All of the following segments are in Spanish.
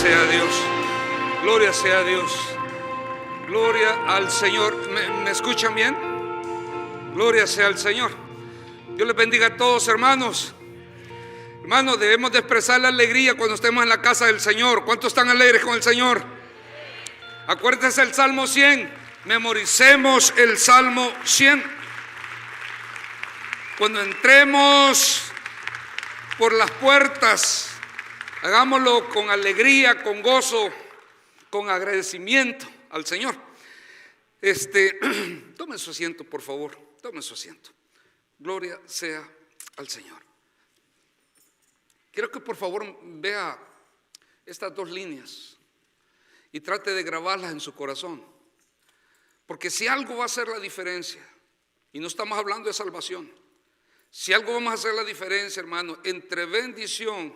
sea Dios. Gloria sea Dios. Gloria al Señor. ¿Me escuchan bien? Gloria sea al Señor. Dios les bendiga a todos, hermanos. Hermanos, debemos de expresar la alegría cuando estemos en la casa del Señor. ¿Cuántos están alegres con el Señor? Acuérdense el Salmo 100. Memoricemos el Salmo 100. Cuando entremos por las puertas, hagámoslo con alegría, con gozo, con agradecimiento al Señor. Tome su asiento, por favor. Tome su asiento. Gloria sea al Señor. Quiero que por favor vea estas dos líneas y trate de grabarlas en su corazón. Porque si algo va a hacer la diferencia, y no estamos hablando de salvación, si algo vamos a hacer la diferencia, hermano, entre bendición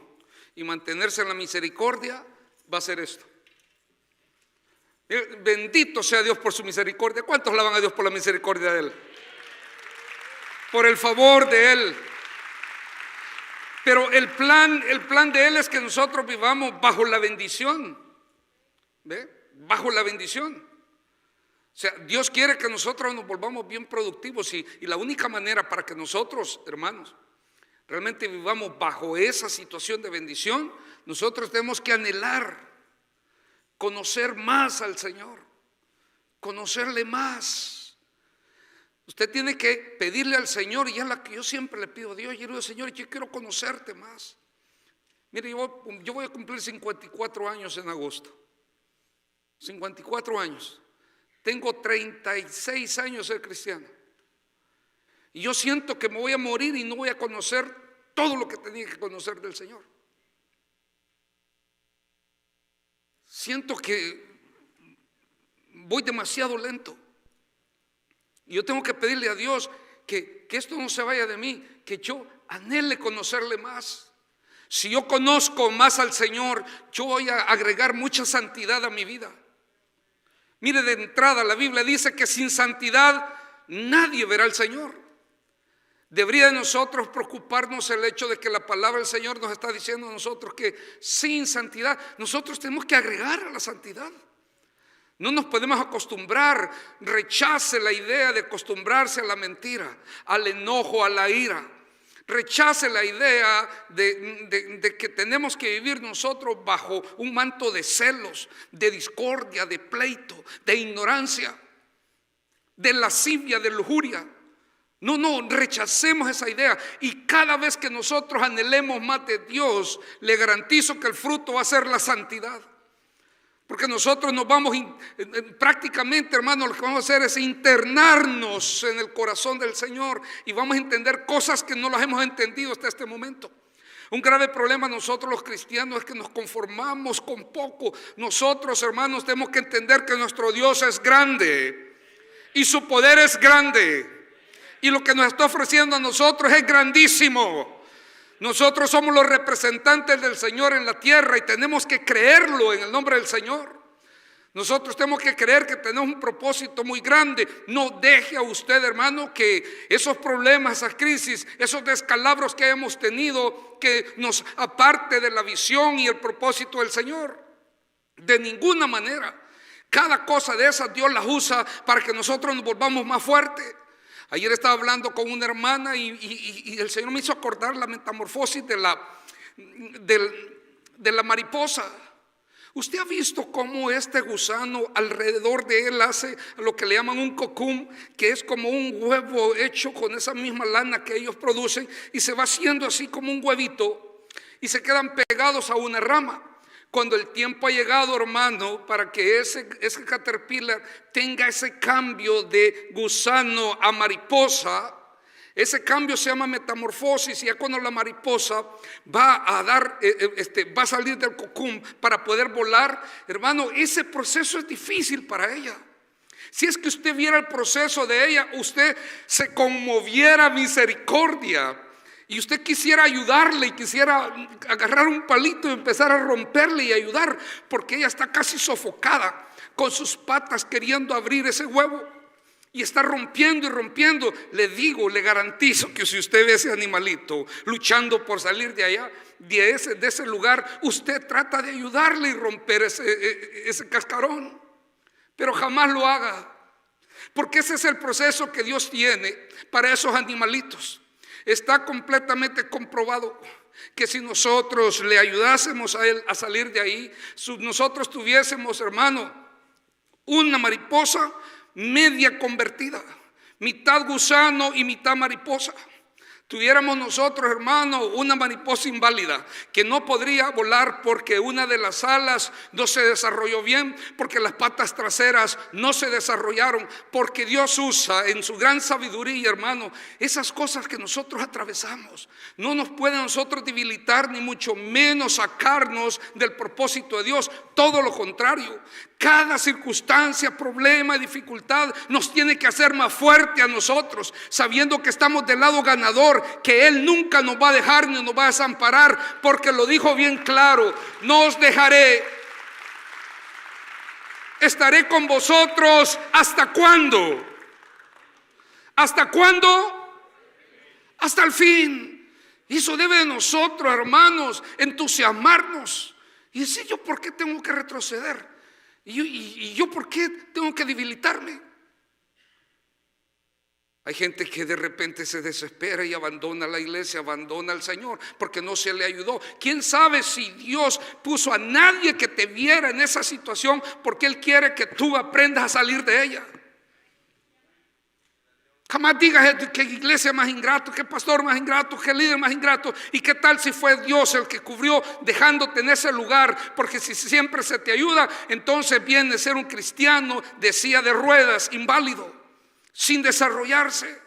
y mantenerse en la misericordia, va a ser esto. Bendito sea Dios por su misericordia. ¿Cuántos alaban a Dios por la misericordia de Él? Por el favor de Él. Pero el plan de Él es que nosotros vivamos bajo la bendición. ¿Ve? Bajo la bendición. O sea, Dios quiere que nosotros nos volvamos bien productivos y la única manera para que nosotros, hermanos, realmente vivamos bajo esa situación de bendición, nosotros tenemos que anhelar conocer más al Señor, conocerle más. Usted tiene que pedirle al Señor, y es la que yo siempre le pido a Dios. Yo digo: Señor, yo quiero conocerte más. Mire, yo voy a cumplir 54 años en agosto. 54 años. Tengo 36 años de ser cristiano. Y yo siento que me voy a morir y no voy a conocer todo lo que tenía que conocer del Señor. Siento que voy demasiado lento. Y yo tengo que pedirle a Dios que esto no se vaya de mí, que yo anhele conocerle más. Si yo conozco más al Señor, yo voy a agregar mucha santidad a mi vida. Mire, de entrada la Biblia dice que sin santidad nadie verá al Señor. Debería de nosotros preocuparnos el hecho de que la palabra del Señor nos está diciendo a nosotros que sin santidad nosotros tenemos que agregar a la santidad. No nos podemos acostumbrar. Rechace la idea de acostumbrarse a la mentira, al enojo, a la ira. Rechace la idea de que tenemos que vivir nosotros bajo un manto de celos, de discordia, de pleito, de ignorancia, de lascivia, de lujuria. No, rechacemos esa idea. Y cada vez que nosotros anhelemos más de Dios, le garantizo que el fruto va a ser la santidad. Porque nosotros nos vamos prácticamente, hermanos, lo que vamos a hacer es internarnos en el corazón del Señor y vamos a entender cosas que no las hemos entendido hasta este momento. Un grave problema nosotros los cristianos es que nos conformamos con poco. Nosotros, hermanos, tenemos que entender que nuestro Dios es grande y su poder es grande y lo que nos está ofreciendo a nosotros es grandísimo. Nosotros somos los representantes del Señor en la tierra y tenemos que creerlo en el nombre del Señor. Nosotros tenemos que creer que tenemos un propósito muy grande. No deje a usted, hermano, que esos problemas, esas crisis, esos descalabros que hemos tenido, que nos aparte de la visión y el propósito del Señor. De ninguna manera. Cada cosa de esas Dios las usa para que nosotros nos volvamos más fuertes. Ayer estaba hablando con una hermana y el Señor me hizo acordar la metamorfosis de la mariposa. ¿Usted ha visto cómo este gusano alrededor de él hace lo que le llaman un cocún, que es como un huevo hecho con esa misma lana que ellos producen, y se va haciendo así como un huevito y se quedan pegados a una rama? Cuando el tiempo ha llegado, hermano, para que ese caterpillar tenga ese cambio de gusano a mariposa, ese cambio se llama metamorfosis. Y ya cuando la mariposa va a salir del cocún para poder volar, hermano, ese proceso es difícil para ella. Si es que usted viera el proceso de ella, usted se conmoviera misericordia. Y usted quisiera ayudarle y quisiera agarrar un palito y empezar a romperle y ayudar, porque ella está casi sofocada con sus patas queriendo abrir ese huevo y está rompiendo y rompiendo. Le digo, le garantizo que si usted ve ese animalito luchando por salir de allá, de ese lugar, usted trata de ayudarle y romper ese cascarón. Pero jamás lo haga, porque ese es el proceso que Dios tiene para esos animalitos. Está completamente comprobado que si nosotros le ayudásemos a él a salir de ahí, si nosotros tuviésemos, hermano, una mariposa media convertida, mitad gusano y mitad mariposa, tuviéramos nosotros, hermano, una mariposa inválida que no podría volar porque una de las alas no se desarrolló bien, porque las patas traseras no se desarrollaron, porque Dios usa en su gran sabiduría, hermano, esas cosas que nosotros atravesamos. No nos puede a nosotros debilitar, ni mucho menos sacarnos del propósito de Dios. Todo lo contrario, cada circunstancia, problema, dificultad nos tiene que hacer más fuerte a nosotros, sabiendo que estamos del lado ganador, que Él nunca nos va a dejar ni nos va a desamparar, porque lo dijo bien claro: no os dejaré, estaré con vosotros. ¿Hasta cuándo? ¿Hasta cuándo? Hasta el fin. Y eso debe de nosotros, hermanos, entusiasmarnos y decir: ¿yo por qué tengo que retroceder? ¿Y yo por qué tengo que debilitarme? Hay gente que de repente se desespera y abandona la iglesia, abandona al Señor porque no se le ayudó. ¿Quién sabe si Dios puso a nadie que te viera en esa situación porque Él quiere que tú aprendas a salir de ella? Jamás digas que iglesia más ingrato, que pastor más ingrato, que líder más ingrato. ¿Y qué tal si fue Dios el que cubrió dejándote en ese lugar? Porque si siempre se te ayuda, entonces viene a ser un cristiano de silla de ruedas, inválido, sin desarrollarse.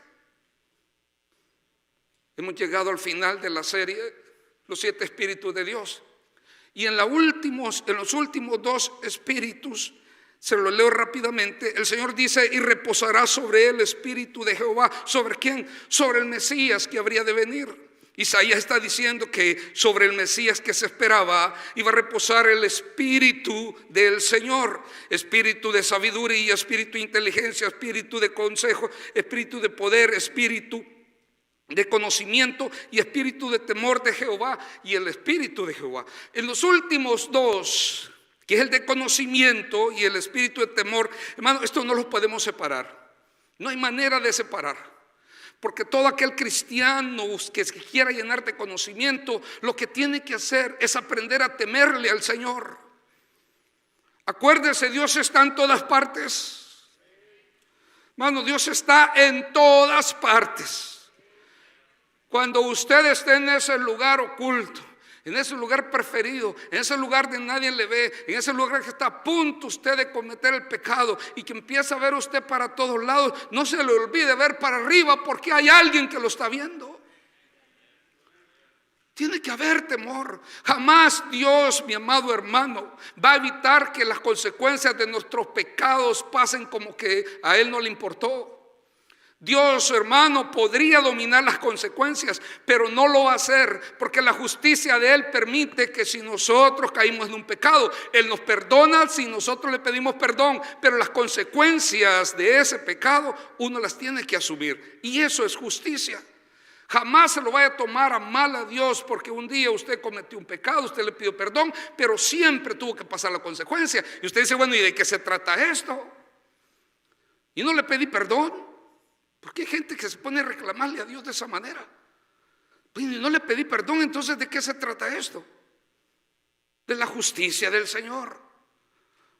Hemos llegado al final de la serie, los 7 espíritus de Dios. Y en los últimos 2 espíritus, se lo leo rápidamente. El Señor dice: y reposará sobre él el espíritu de Jehová. ¿Sobre quién? Sobre el Mesías que habría de venir. Isaías está diciendo que sobre el Mesías que se esperaba iba a reposar el espíritu del Señor. Espíritu de sabiduría, espíritu de inteligencia, espíritu de consejo, espíritu de poder, espíritu de conocimiento y espíritu de temor de Jehová. Y el espíritu de Jehová. En los últimos 2, que es el de conocimiento y el espíritu de temor, hermano, esto no los podemos separar. No hay manera de separar. Porque todo aquel cristiano que quiera llenar de conocimiento, lo que tiene que hacer es aprender a temerle al Señor. Acuérdese, Dios está en todas partes. Hermano, Dios está en todas partes. Cuando usted esté en ese lugar oculto, en ese lugar preferido, en ese lugar donde nadie le ve, en ese lugar que está a punto usted de cometer el pecado y que empieza a ver usted para todos lados, no se le olvide ver para arriba porque hay alguien que lo está viendo. Tiene que haber temor. Jamás Dios, mi amado hermano, va a evitar que las consecuencias de nuestros pecados pasen como que a Él no le importó. Dios, hermano, podría dominar las consecuencias, pero no lo va a hacer, porque la justicia de Él permite que si nosotros caímos en un pecado, Él nos perdona si nosotros le pedimos perdón, pero las consecuencias de ese pecado uno las tiene que asumir, y eso es justicia. Jamás se lo vaya a tomar a mal a Dios porque un día usted cometió un pecado, usted le pidió perdón, pero siempre tuvo que pasar la consecuencia. Y usted dice: bueno, ¿y de qué se trata esto? Y no le pedí perdón. Porque hay gente que se pone a reclamarle a Dios de esa manera. Pues no le pedí perdón, entonces ¿de qué se trata esto? De la justicia del Señor.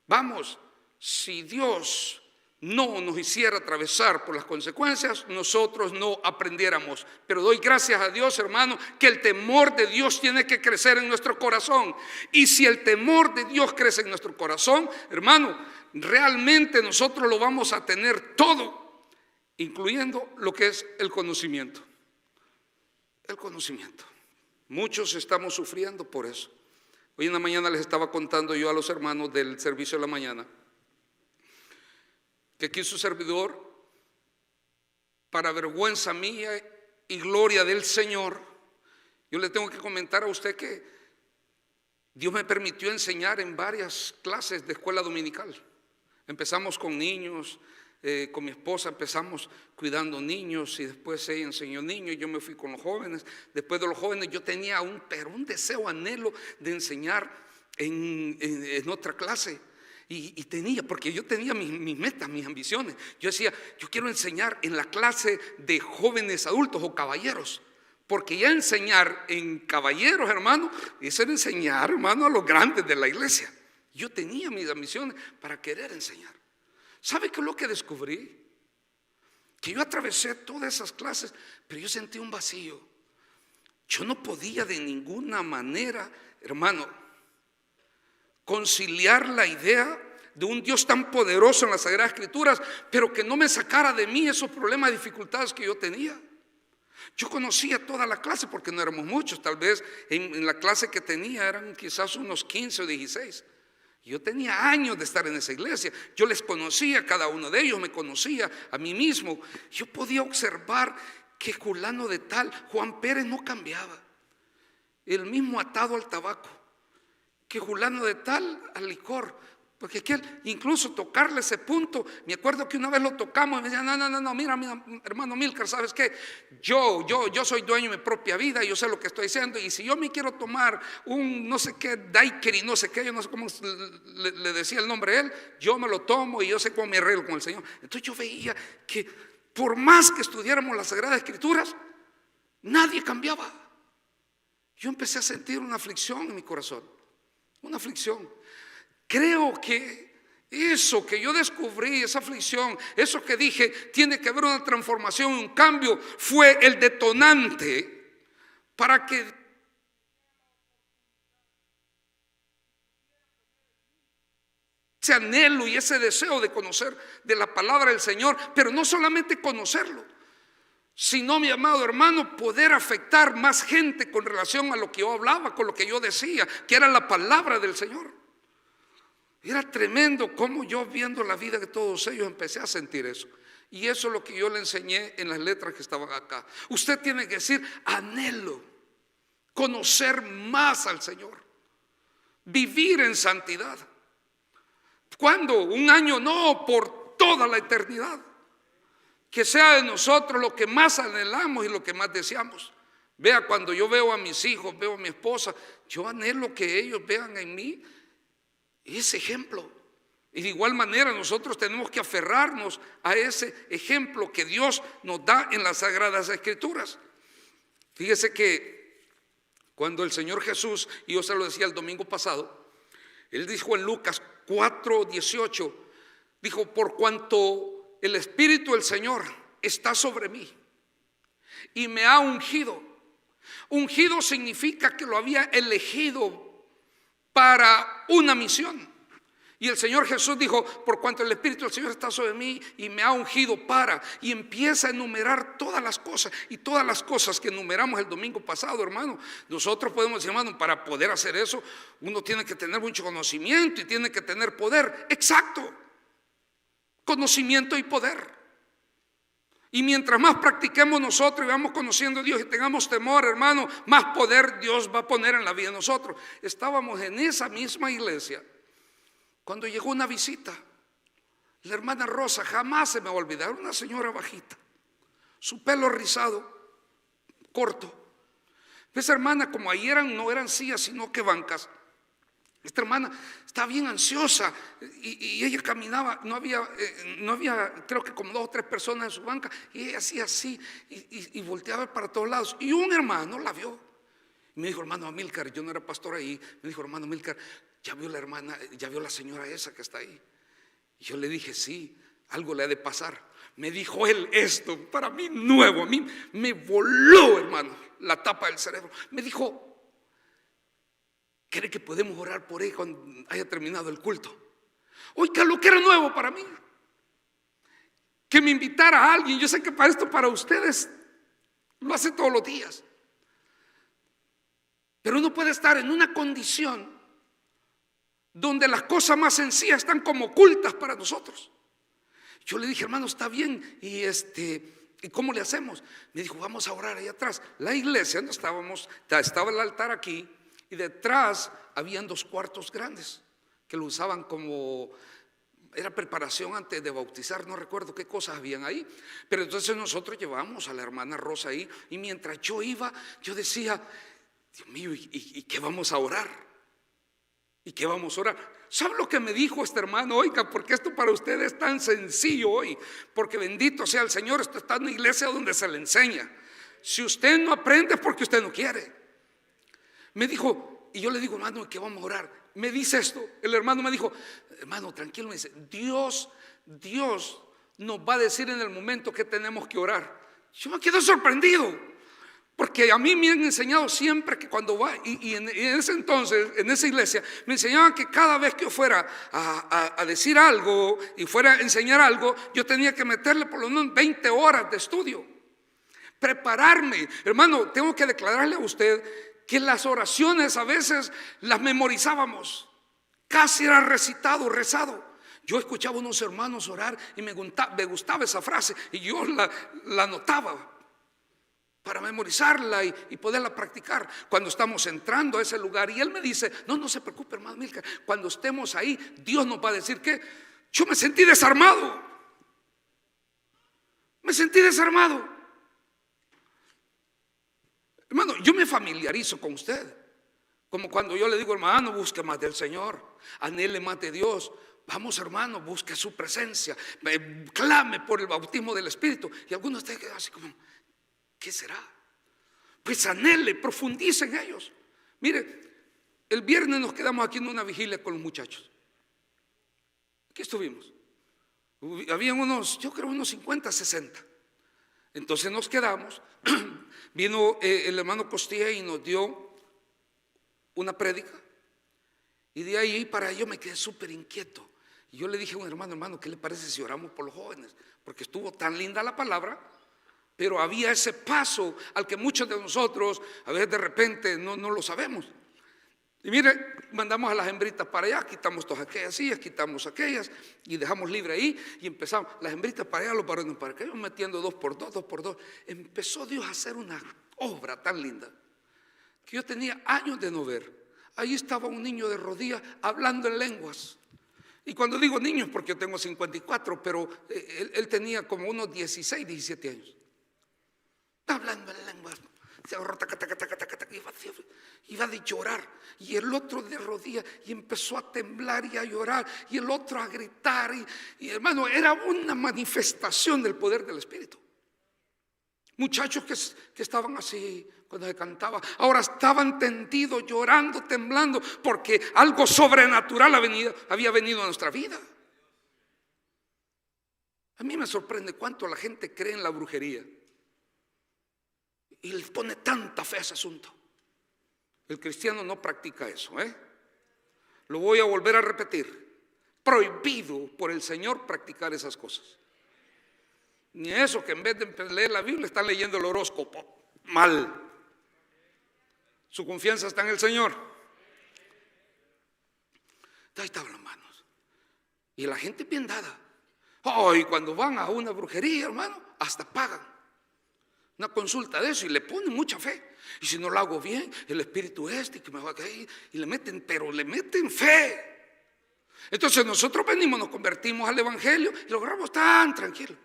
Vamos, si Dios no nos hiciera atravesar por las consecuencias, nosotros no aprendiéramos. Pero doy gracias a Dios, hermano, que el temor de Dios tiene que crecer en nuestro corazón. Y si el temor de Dios crece en nuestro corazón, hermano, realmente nosotros lo vamos a tener todo, incluyendo lo que es el conocimiento. El conocimiento. Muchos estamos sufriendo por eso. Hoy en la mañana les estaba contando yo a los hermanos del servicio de la mañana que aquí su servidor, para vergüenza mía y gloria del Señor, yo le tengo que comentar a usted que Dios me permitió enseñar en varias clases de escuela dominical. Empezamos con niños, Con mi esposa empezamos cuidando niños y después ella enseñó niños, yo me fui con los jóvenes. Después de los jóvenes yo tenía un deseo, anhelo de enseñar en otra clase. Y tenía, porque yo tenía mis metas, mis ambiciones. Yo decía, yo quiero enseñar en la clase de jóvenes adultos o caballeros. Porque ya enseñar en caballeros, hermano, eso era enseñar, hermano, a los grandes de la iglesia. Yo tenía mis ambiciones para querer enseñar. ¿Sabe qué es lo que descubrí? Que yo atravesé todas esas clases, pero yo sentí un vacío. Yo no podía de ninguna manera, hermano, conciliar la idea de un Dios tan poderoso en las Sagradas Escrituras, pero que no me sacara de mí esos problemas, dificultades que yo tenía. Yo conocía toda la clase porque no éramos muchos, tal vez en la clase que tenía eran quizás unos 15 o 16. Yo tenía años de estar en esa iglesia, yo les conocía a cada uno de ellos, me conocía a mí mismo. Yo podía observar que fulano de tal, Juan Pérez, no cambiaba, el mismo atado al tabaco, que fulano de tal al licor. Porque incluso tocarle ese punto, me acuerdo que una vez lo tocamos y me decía, no, mira, hermano Milcar, ¿sabes qué? Yo soy dueño de mi propia vida, yo sé lo que estoy haciendo, y si yo me quiero tomar un no sé qué, daiquiri, no sé qué, yo no sé cómo le decía el nombre a él, yo me lo tomo y yo sé cómo me arreglo con el Señor. Entonces yo veía que por más que estudiáramos las Sagradas Escrituras, nadie cambiaba. Yo empecé a sentir una aflicción en mi corazón, una aflicción. Creo que eso que yo descubrí, esa aflicción, eso que dije, tiene que haber una transformación, un cambio, fue el detonante para que ese anhelo y ese deseo de conocer de la palabra del Señor, pero no solamente conocerlo, sino, mi amado hermano, poder afectar más gente con relación a lo que yo hablaba, con lo que yo decía, que era la palabra del Señor. Era tremendo cómo yo, viendo la vida de todos ellos, empecé a sentir eso. Y eso es lo que yo le enseñé en las letras que estaban acá. Usted tiene que decir, anhelo conocer más al Señor, vivir en santidad. ¿Cuándo? Un año, no, por toda la eternidad. Que sea de nosotros lo que más anhelamos y lo que más deseamos. Vea, cuando yo veo a mis hijos, veo a mi esposa, yo anhelo que ellos vean en mí ese ejemplo. Y de igual manera nosotros tenemos que aferrarnos a ese ejemplo que Dios nos da en las Sagradas Escrituras. Fíjese que cuando el Señor Jesús, y yo se lo decía el domingo pasado, Él dijo en Lucas 4:18, dijo, por cuanto el Espíritu del Señor está sobre mí y me ha ungido. Ungido significa que lo había elegido para una misión. Y el Señor Jesús dijo, por cuanto el Espíritu del Señor está sobre mí y me ha ungido para, y empieza a enumerar todas las cosas, y todas las cosas que enumeramos el domingo pasado, hermano. Nosotros podemos decir, hermano, para poder hacer eso, uno tiene que tener mucho conocimiento y tiene que tener poder. Exacto, conocimiento y poder. Y mientras más practiquemos nosotros y vamos conociendo a Dios y tengamos temor, hermano, más poder Dios va a poner en la vida de nosotros. Estábamos en esa misma iglesia cuando llegó una visita. La hermana Rosa, jamás se me va a olvidar, una señora bajita, su pelo rizado, corto. Esa hermana, como ahí no eran sillas sino que bancas, esta hermana estaba bien ansiosa y ella caminaba, no había, creo que como 2 o 3 personas en su banca, y ella hacía así y volteaba para todos lados. Y un hermano la vio y me dijo, hermano Amílcar, yo no era pastor ahí, me dijo, hermano Amílcar, ya vio la hermana, ya vio la señora esa que está ahí. Y yo le dije, sí, algo le ha de pasar. Me dijo él esto, para mí nuevo, a mí me voló, hermano, la tapa del cerebro. Me dijo, ¿cree que podemos orar por él cuando haya terminado el culto? Oiga, lo que era nuevo para mí, que me invitara a alguien. Yo sé que para esto, para ustedes, lo hace todos los días, pero uno puede estar en una condición donde las cosas más sencillas están como ocultas para nosotros. Yo le dije, hermano, está bien, ¿y cómo le hacemos? Me dijo, vamos a orar ahí atrás. La iglesia donde estábamos, estaba el altar aquí, y detrás habían 2 cuartos grandes que lo usaban como era preparación antes de bautizar, no recuerdo qué cosas habían ahí. Pero entonces nosotros llevamos a la hermana Rosa ahí, y mientras yo iba, yo decía, Dios mío, ¿y qué vamos a orar? ¿Y qué vamos a orar? ¿Sabe lo que me dijo este hermano? Oiga, porque esto para usted es tan sencillo hoy, porque bendito sea el Señor, esto está en una iglesia donde se le enseña. Si usted no aprende es porque usted no quiere. Me dijo, y yo le digo, hermano, ¿y qué vamos a orar? Me dice esto, el hermano me dijo, hermano, tranquilo, me dice, Dios nos va a decir en el momento que tenemos que orar. Yo me quedo sorprendido, porque a mí me han enseñado siempre que cuando va, y en ese entonces, en esa iglesia, me enseñaban que cada vez que yo fuera a decir algo y fuera a enseñar algo, yo tenía que meterle por lo menos 20 horas de estudio, prepararme. Hermano, tengo que declararle a usted que las oraciones a veces las memorizábamos, casi era recitado, rezado. Yo escuchaba a unos hermanos orar y me gustaba esa frase, y yo la anotaba para memorizarla y poderla practicar cuando estamos entrando a ese lugar. Y él me dice, no se preocupe, hermano Milka, cuando estemos ahí, Dios nos va a decir que yo me sentí desarmado. Me sentí desarmado. Hermano, yo me familiarizo con usted, como cuando yo le digo, hermano, busque más del Señor, anhele más de Dios. Vamos, hermano, busque su presencia, clame por el bautismo del Espíritu. Y algunos de ustedes quedan así como, ¿qué será? Pues anhele, profundice en ellos. Mire, el viernes nos quedamos aquí en una vigilia con los muchachos. Aquí estuvimos. Habían unos, yo creo unos 50, 60. Entonces nos quedamos. Vino el hermano Costilla y nos dio una prédica. Y de ahí para yo me quedé súper inquieto. Y yo le dije a un hermano, ¿qué le parece si oramos por los jóvenes? Porque estuvo tan linda la palabra, pero había ese paso al que muchos de nosotros a veces de repente no lo sabemos. Y mire, mandamos a las hembritas para allá, quitamos todas aquellas sillas, quitamos aquellas y dejamos libre ahí, y empezamos las hembritas para allá, los varones para acá, metiendo 2 por 2, 2 por 2. Empezó Dios a hacer una obra tan linda que yo tenía años de no ver. Ahí estaba un niño de rodillas hablando en lenguas. Y cuando digo niños, porque yo tengo 54, pero él tenía como unos 16, 17 años. Hablando en lenguas. Se agarró, iba de llorar, y el otro de rodillas, y empezó a temblar y a llorar, y el otro a gritar, y hermano, era una manifestación del poder del Espíritu. Muchachos que estaban así cuando se cantaba, ahora estaban tendidos, llorando, temblando, porque algo sobrenatural había venido a nuestra vida. A mí me sorprende cuánto la gente cree en la brujería y le pone tanta fe a ese asunto. El cristiano no practica eso, Lo voy a volver a repetir. Prohibido por el Señor practicar esas cosas. Ni eso, que en vez de leer la Biblia están leyendo el horóscopo. Mal. Su confianza está en el Señor. Ahí estaban las manos. Y la gente bien dada. Y cuando van a una brujería, hermano, hasta pagan una consulta de eso y le ponen mucha fe. Y si no lo hago bien, el espíritu que me va a caer, y le meten fe. Entonces nosotros venimos, nos convertimos al evangelio y lo agarramos tan tranquilo.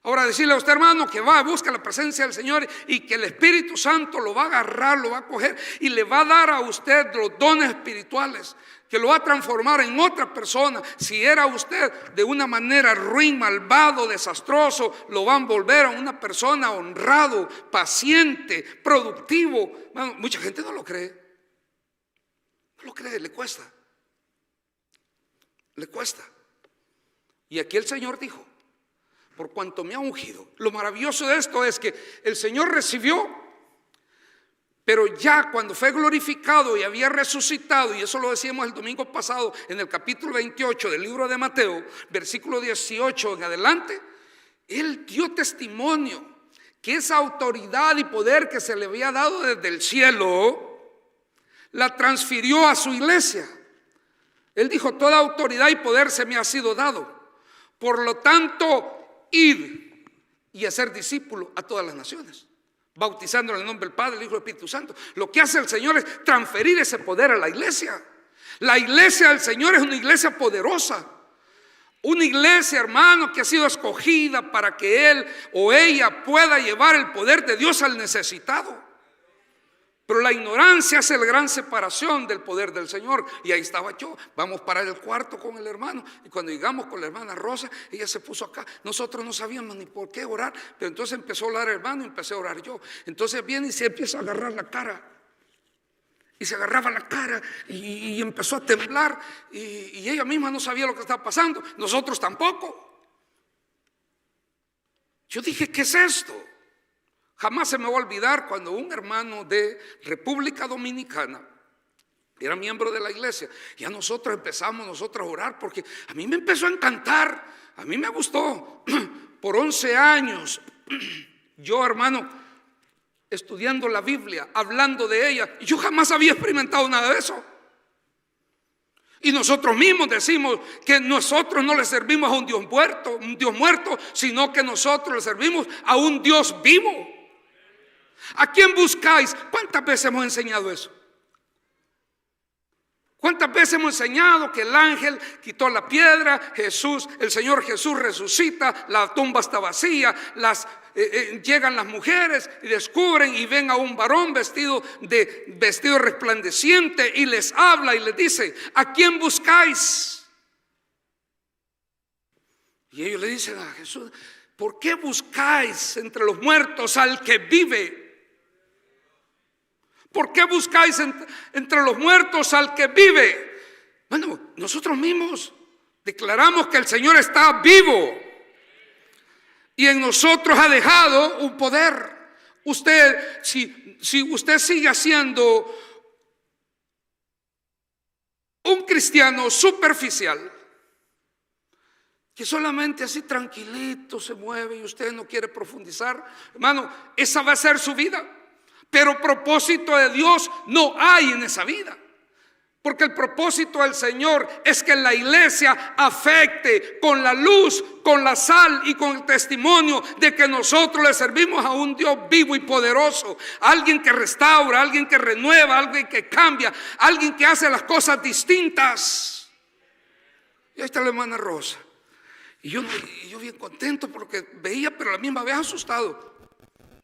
Ahora decirle a usted, hermano, que va a buscar la presencia del Señor y que el Espíritu Santo lo va a agarrar, lo va a coger y le va a dar a usted los dones espirituales, que lo va a transformar en otra persona. Si era usted de una manera ruin, malvado, desastroso, lo van a volver a una persona honrado, paciente, productivo. Bueno, mucha gente no lo cree. No lo cree, le cuesta. Le cuesta. Y aquí el Señor dijo, por cuanto me ha ungido. Lo maravilloso de esto es que el Señor recibió, pero ya cuando fue glorificado y había resucitado, y eso lo decíamos el domingo pasado en el capítulo 28 del libro de Mateo, versículo 18 en adelante, Él dio testimonio que esa autoridad y poder que se le había dado desde el cielo, la transfirió a su iglesia. Él dijo, toda autoridad y poder se me ha sido dado. Por lo tanto, id y hacer discípulos a todas las naciones, bautizando en el nombre del Padre, del Hijo y del Espíritu Santo. Lo que hace el Señor es transferir ese poder a la iglesia. La iglesia del Señor es una iglesia poderosa. Una iglesia, hermano, que ha sido escogida para que él o ella pueda llevar el poder de Dios al necesitado. Pero la ignorancia hace la gran separación del poder del Señor. Y ahí estaba yo, vamos para el cuarto con el hermano. Y cuando llegamos con la hermana Rosa, ella se puso acá. Nosotros no sabíamos ni por qué orar. Pero entonces empezó a orar el hermano y empecé a orar yo. Entonces viene y se empieza a agarrar la cara. Y se agarraba la cara y empezó a temblar. Y ella misma no sabía lo que estaba pasando. Nosotros tampoco. Yo dije, ¿qué es esto? Jamás se me va a olvidar cuando un hermano de República Dominicana era miembro de la iglesia. Ya nosotros empezamos a orar porque a mí me empezó a encantar. A mí me gustó. Por 11 años yo, hermano, estudiando la Biblia, hablando de ella, y yo jamás había experimentado nada de eso. Y nosotros mismos decimos que nosotros no le servimos a un Dios muerto, sino que nosotros le servimos a un Dios vivo. ¿A quién buscáis? ¿Cuántas veces hemos enseñado eso? ¿Cuántas veces hemos enseñado que el ángel quitó la piedra, el Señor Jesús resucita, la tumba está vacía, llegan las mujeres y descubren y ven a un varón vestido resplandeciente y les habla y les dice, ¿a quién buscáis? Y ellos le dicen a Jesús, ¿por qué buscáis entre los muertos al que vive? ¿Por qué buscáis entre los muertos al que vive? Bueno, nosotros mismos declaramos que el Señor está vivo y en nosotros ha dejado un poder. Usted, si usted sigue siendo un cristiano superficial, que solamente así tranquilito se mueve y usted no quiere profundizar, hermano, esa va a ser su vida. Pero propósito de Dios no hay en esa vida. Porque el propósito del Señor es que la iglesia afecte con la luz, con la sal y con el testimonio de que nosotros le servimos a un Dios vivo y poderoso. Alguien que restaura, alguien que renueva, alguien que cambia, alguien que hace las cosas distintas. Y ahí está la hermana Rosa. Y yo bien contento porque veía, pero a la misma vez asustado.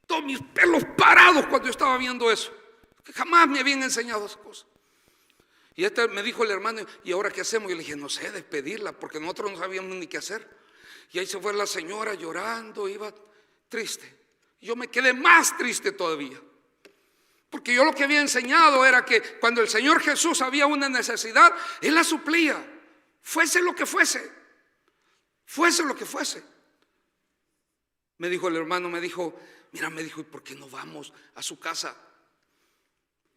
Todos mis pelos parados cuando yo estaba viendo eso, que jamás me habían enseñado esas cosas. Y me dijo el hermano, ¿y ahora qué hacemos? Y yo le dije, no sé, despedirla, porque nosotros no sabíamos ni qué hacer. Y ahí se fue la señora llorando, iba triste. Yo me quedé más triste todavía, porque yo lo que había enseñado era que cuando el Señor Jesús había una necesidad, Él la suplía, fuese lo que fuese, fuese lo que fuese. Me dijo el hermano, mira, me dijo, ¿y por qué no vamos a su casa?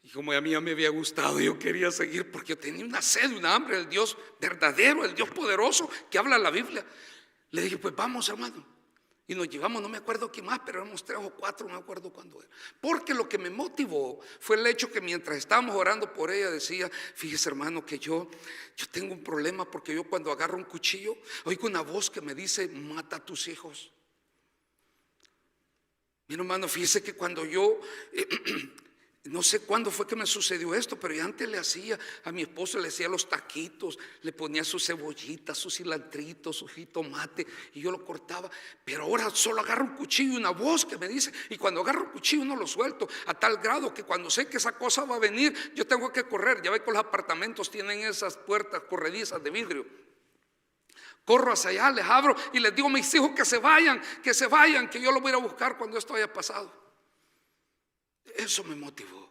Y como a mí ya me había gustado, yo quería seguir porque yo tenía una sed, una hambre del Dios verdadero, el Dios poderoso que habla la Biblia. Le dije, pues vamos, hermano. Y nos llevamos, no me acuerdo quién más, pero éramos 3 o 4, no me acuerdo cuándo era. Porque lo que me motivó fue el hecho que mientras estábamos orando por ella decía, fíjese hermano que yo tengo un problema porque yo cuando agarro un cuchillo oigo una voz que me dice, mata a tus hijos. Mi hermano, fíjese que cuando yo, no sé cuándo fue que me sucedió esto, pero yo antes le hacía a mi esposo, le hacía los taquitos, le ponía su cebollita, su cilantrito, su jitomate y yo lo cortaba. Pero ahora solo agarro un cuchillo y una voz que me dice, y cuando agarro un cuchillo no lo suelto, a tal grado que cuando sé que esa cosa va a venir, yo tengo que correr. Ya ve que los apartamentos tienen esas puertas corredizas de vidrio. Corro hacia allá, les abro y les digo a mis hijos que se vayan, que yo los voy a ir a buscar cuando esto haya pasado. Eso me motivó.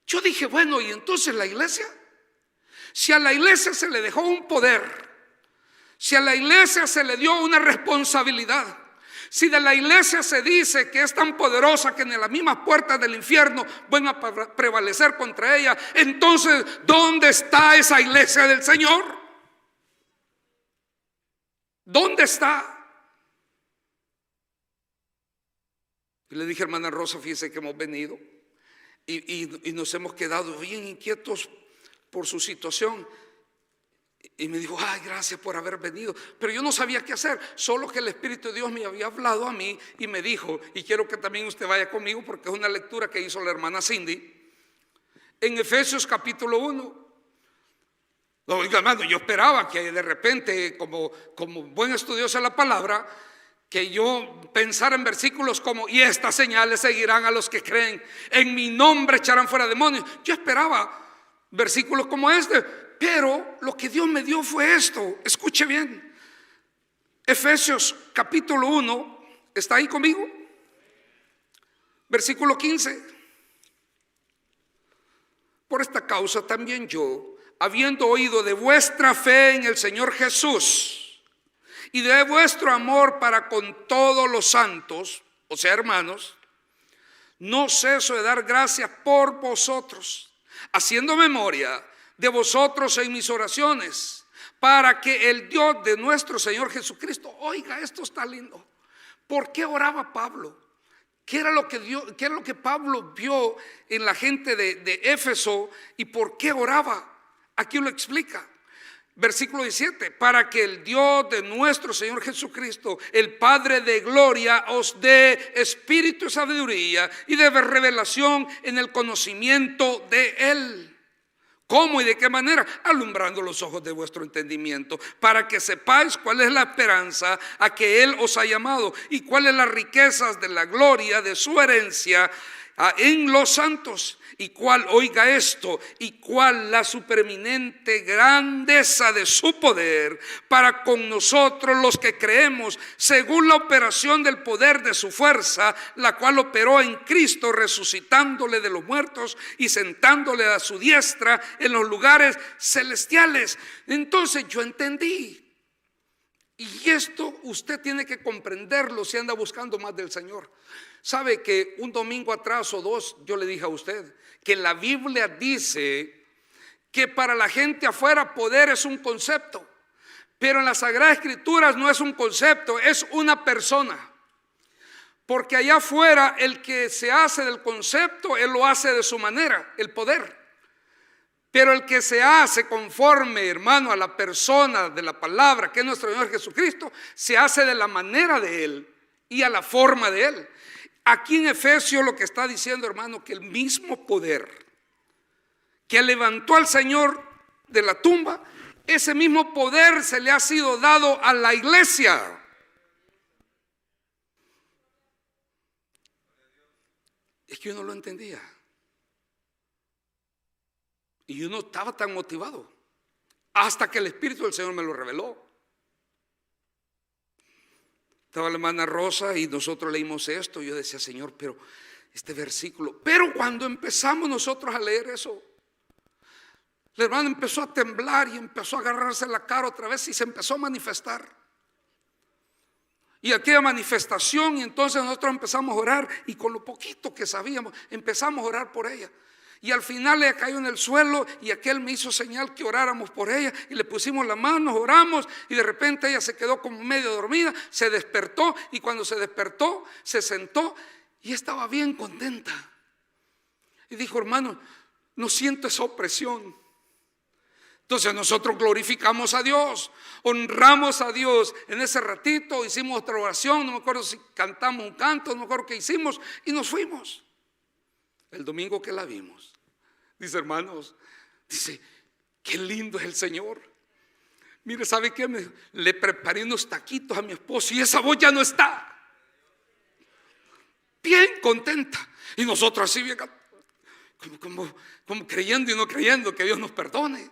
Yo dije, bueno, y entonces la iglesia, si a la iglesia se le dejó un poder, si a la iglesia se le dio una responsabilidad, si de la iglesia se dice que es tan poderosa que en las mismas puertas del infierno van a prevalecer contra ella, entonces ¿dónde está esa iglesia del Señor? ¿Dónde está? Y le dije, hermana Rosa, fíjese que hemos venido y nos hemos quedado bien inquietos por su situación. Y me dijo, ay, gracias por haber venido. Pero yo no sabía qué hacer, solo que el Espíritu de Dios me había hablado a mí y me dijo, y quiero que también usted vaya conmigo porque es una lectura que hizo la hermana Cindy, en Efesios capítulo 1. Oiga, hermano, yo esperaba que de repente, como buen estudioso de la palabra, que yo pensara en versículos como: y estas señales seguirán a los que creen, en mi nombre echarán fuera demonios. Yo esperaba versículos como este, pero lo que Dios me dio fue esto. Escuche bien, Efesios capítulo 1, ¿está ahí conmigo? Versículo 15. Por esta causa también yo, habiendo oído de vuestra fe en el Señor Jesús y de vuestro amor para con todos los santos, o sea, hermanos, no ceso de dar gracias por vosotros, haciendo memoria de vosotros en mis oraciones, para que el Dios de nuestro Señor Jesucristo, oiga, esto está lindo. ¿Por qué oraba Pablo? ¿Qué era lo que Pablo vio en la gente de Éfeso y por qué oraba? Aquí lo explica. Versículo 17: para que el Dios de nuestro Señor Jesucristo, el Padre de gloria, os dé espíritu de sabiduría y de revelación en el conocimiento de Él. ¿Cómo y de qué manera? Alumbrando los ojos de vuestro entendimiento, para que sepáis cuál es la esperanza a que Él os ha llamado y cuáles las riquezas de la gloria de su herencia en los santos, y cuál, oiga esto, y cuál la supereminente grandeza de su poder para con nosotros los que creemos, según la operación del poder de su fuerza, la cual operó en Cristo, resucitándole de los muertos y sentándole a su diestra en los lugares celestiales. Entonces yo entendí, y esto usted tiene que comprenderlo si anda buscando más del Señor. Sabe que un domingo atrás o dos yo le dije a usted que la Biblia dice que para la gente afuera poder es un concepto, pero en las Sagradas Escrituras no es un concepto, es una persona. Porque allá afuera el que se hace del concepto, él lo hace de su manera, el poder. Pero el que se hace conforme, hermano, a la persona de la palabra, que es nuestro Señor Jesucristo, se hace de la manera de Él y a la forma de Él. Aquí en Efesios lo que está diciendo, hermano, que el mismo poder que levantó al Señor de la tumba, ese mismo poder se le ha sido dado a la iglesia. Es que yo no lo entendía. Y yo no estaba tan motivado hasta que el Espíritu del Señor me lo reveló. Estaba la hermana Rosa y nosotros leímos esto. Yo decía: Señor, pero este versículo. Pero cuando empezamos nosotros a leer eso, la hermana empezó a temblar y empezó a agarrarse la cara otra vez y se empezó a manifestar. Y aquella manifestación, y entonces nosotros empezamos a orar, y con lo poquito que sabíamos empezamos a orar por ella. Y al final ella cayó en el suelo y aquel me hizo señal que oráramos por ella, y le pusimos las manos, oramos, y de repente ella se quedó como medio dormida, se despertó, y cuando se despertó se sentó y estaba bien contenta. Y dijo: hermano, no siento esa opresión. Entonces nosotros glorificamos a Dios, honramos a Dios. En ese ratito hicimos otra oración, no me acuerdo si cantamos un canto, no me acuerdo qué hicimos, y nos fuimos. El domingo que la vimos, dice: hermanos, dice, qué lindo es el Señor. Mire, ¿sabe qué? Le preparé unos taquitos a mi esposo y esa voz ya no está. Bien contenta. Y nosotros así bien, como creyendo y no creyendo que Dios nos perdone.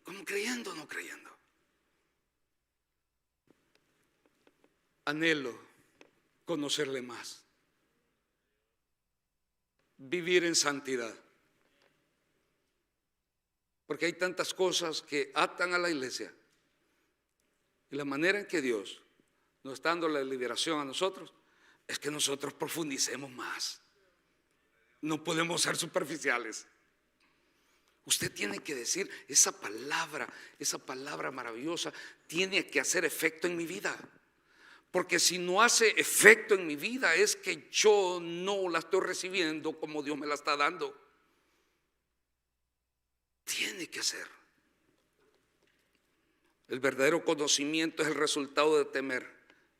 Como creyendo o no creyendo. Anhelo conocerle más. Vivir en santidad. Porque hay tantas cosas que atan a la iglesia. Y la manera en que Dios nos está dando la liberación a nosotros es que nosotros profundicemos más. No podemos ser superficiales. Usted tiene que decir: esa palabra maravillosa tiene que hacer efecto en mi vida. Porque si no hace efecto en mi vida es que yo no la estoy recibiendo como Dios me la está dando. Tiene que ser. El verdadero conocimiento es el resultado de temer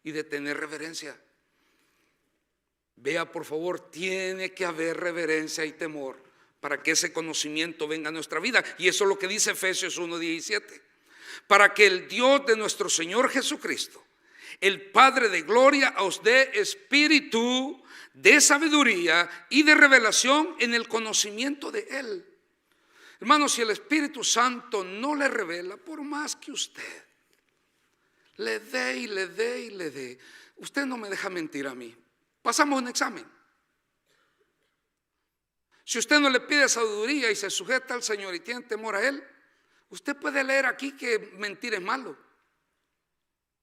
y de tener reverencia. Vea, por favor, tiene que haber reverencia y temor para que ese conocimiento venga a nuestra vida. Y eso es lo que dice Efesios 1:17. Para que el Dios de nuestro Señor Jesucristo, el Padre de gloria, os dé espíritu de sabiduría y de revelación en el conocimiento de Él. Hermanos, si el Espíritu Santo no le revela, por más que usted le dé y le dé y le dé, usted no me deja mentir a mí. Pasamos un examen. Si usted no le pide sabiduría y se sujeta al Señor y tiene temor a Él, usted puede leer aquí que mentir es malo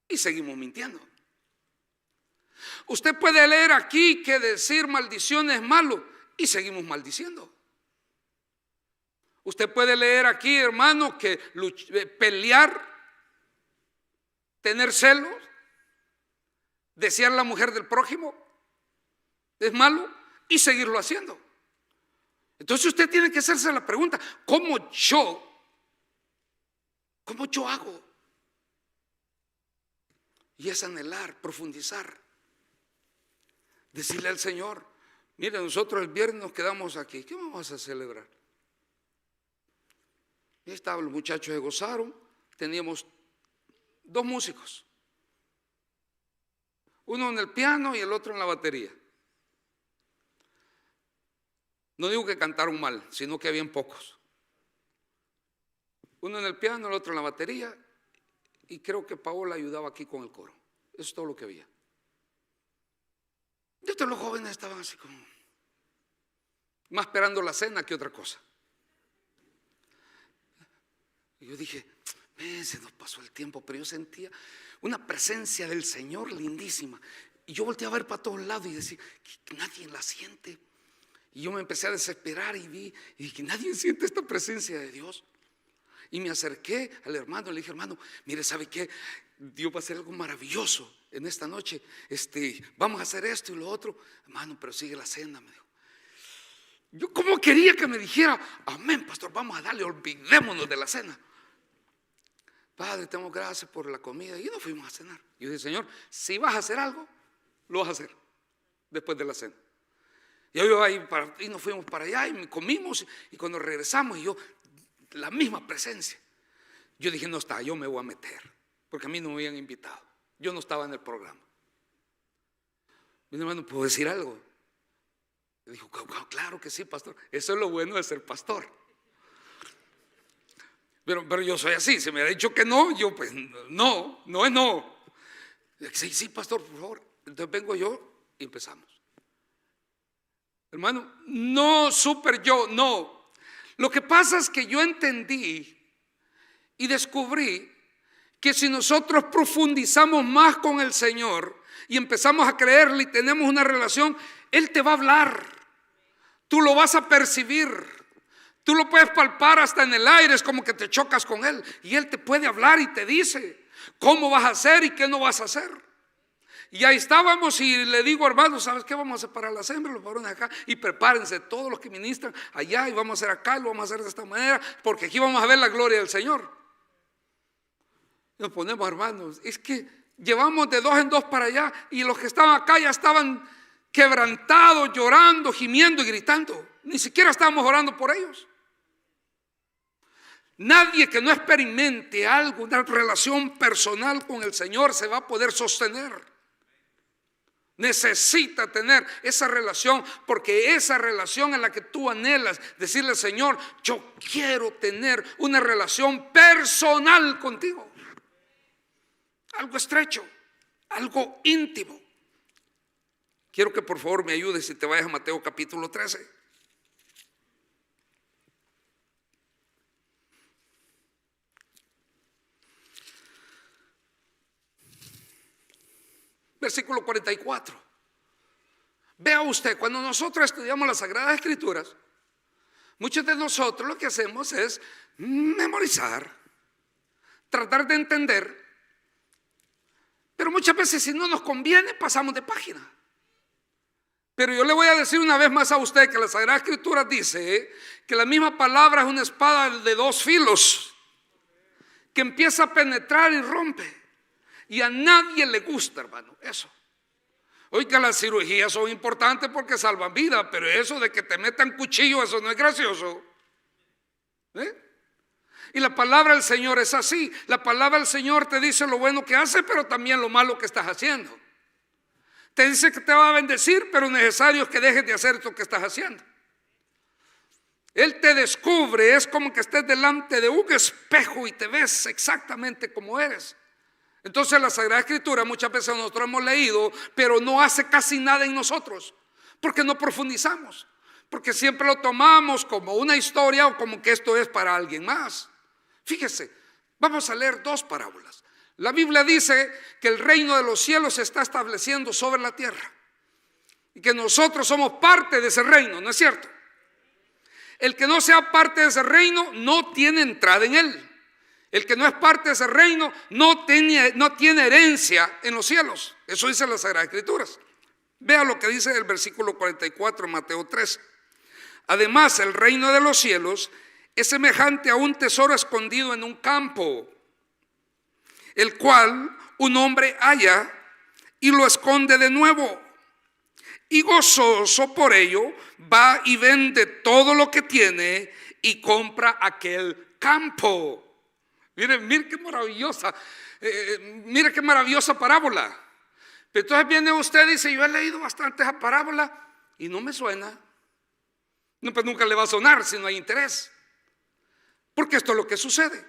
y seguimos mintiendo. Usted puede leer aquí que decir maldición es malo y seguimos maldiciendo. Usted puede leer aquí, hermano, que pelear, tener celos, desear la mujer del prójimo es malo y seguirlo haciendo. Entonces usted tiene que hacerse la pregunta, ¿cómo yo hago? Y es anhelar, profundizar, decirle al Señor, mire, nosotros el viernes nos quedamos aquí, ¿qué vamos a celebrar? Y estaban los muchachos, se gozaron, teníamos 2 músicos, uno en el piano y el otro en la batería. No digo que cantaron mal, sino que habían pocos. Uno en el piano, el otro en la batería, y creo que Paola ayudaba aquí con el coro. Eso es todo lo que había. Y otros los jóvenes estaban así como más esperando la cena que otra cosa. Y yo dije, se nos pasó el tiempo, pero yo sentía una presencia del Señor lindísima. Y yo volteé a ver para todos lados y decía, que nadie la siente. Y yo me empecé a desesperar y dije, nadie siente esta presencia de Dios. Y me acerqué al hermano y le dije, hermano, mire, ¿sabe qué? Dios va a hacer algo maravilloso en esta noche. Vamos a hacer esto y lo otro. Hermano, pero sigue la cena, me dijo. Yo como quería que me dijera, amén, pastor, vamos a darle, olvidémonos de la cena. Padre, te damos gracias por la comida. Y nos fuimos a cenar. Yo dije, Señor, si vas a hacer algo, lo vas a hacer después de la cena. Y nos fuimos para allá y comimos. Y cuando regresamos, la misma presencia. Yo dije, no está, yo me voy a meter, porque a mí no me habían invitado. Yo no estaba en el programa. Mi hermano, ¿puedo decir algo? Y dijo, claro que sí, pastor. Eso es lo bueno de ser pastor. Pero yo soy así. Si me hubiera dicho que no, yo pues no es no. Sí, pastor, por favor. Entonces vengo yo y empezamos. Hermano, no super yo, no. Lo que pasa es que yo entendí y descubrí que si nosotros profundizamos más con el Señor y empezamos a creerle y tenemos una relación, Él te va a hablar. Tú lo vas a percibir. Tú lo puedes palpar hasta en el aire, es como que te chocas con Él. Y Él te puede hablar y te dice cómo vas a hacer y qué no vas a hacer. Y ahí estábamos y le digo, hermano, ¿sabes qué? Vamos a separar las hembras, los varones acá, y prepárense todos los que ministran allá, y vamos a hacer acá, y lo vamos a hacer de esta manera, porque aquí vamos a ver la gloria del Señor. Nos ponemos, hermanos, es que llevamos de 2 en 2 para allá, y los que estaban acá ya estaban quebrantados, llorando, gimiendo y gritando. Ni siquiera estábamos orando por ellos. Nadie que no experimente algo, una relación personal con el Señor, se va a poder sostener. Necesita tener esa relación, porque esa relación en la que tú anhelas, decirle, Señor, yo quiero tener una relación personal contigo. Algo estrecho, algo íntimo. Quiero que por favor me ayudes y te vayas a Mateo capítulo 13. Versículo 44. Vea usted, cuando nosotros estudiamos las Sagradas Escrituras, muchos de nosotros lo que hacemos es memorizar, tratar de entender, pero muchas veces si no nos conviene pasamos de página. Pero yo le voy a decir una vez más a usted que la Sagrada Escritura dice que la misma palabra es una espada de 2 filos que empieza a penetrar y rompe. Y a nadie le gusta, hermano, eso. Oiga, las cirugías son importantes porque salvan vidas, pero eso de que te metan cuchillo, eso no es gracioso. Y la palabra del Señor es así. La palabra del Señor te dice lo bueno que hace, pero también lo malo que estás haciendo. Te dice que te va a bendecir, pero necesario es que dejes de hacer esto que estás haciendo. Él te descubre, es como que estés delante de un espejo y te ves exactamente como eres. Entonces la Sagrada Escritura muchas veces nosotros hemos leído, pero no hace casi nada en nosotros, porque no profundizamos, porque siempre lo tomamos como una historia o como que esto es para alguien más. Fíjese, vamos a leer dos parábolas. La Biblia dice que el reino de los cielos se está estableciendo sobre la tierra y que nosotros somos parte de ese reino, ¿no es cierto? El que no sea parte de ese reino no tiene entrada en él. El que no es parte de ese reino no tiene herencia en los cielos. Eso dice las Sagradas Escrituras. Vea lo que dice el versículo 44 en Mateo 3. Además, el reino de los cielos es semejante a un tesoro escondido en un campo, el cual un hombre halla y lo esconde de nuevo. Y gozoso por ello, va y vende todo lo que tiene y compra aquel campo. Mire qué maravillosa, mire qué maravillosa parábola. Pero entonces viene usted y dice: yo he leído bastante esa parábola y no me suena. No, pues nunca le va a sonar si no hay interés. Porque esto es lo que sucede.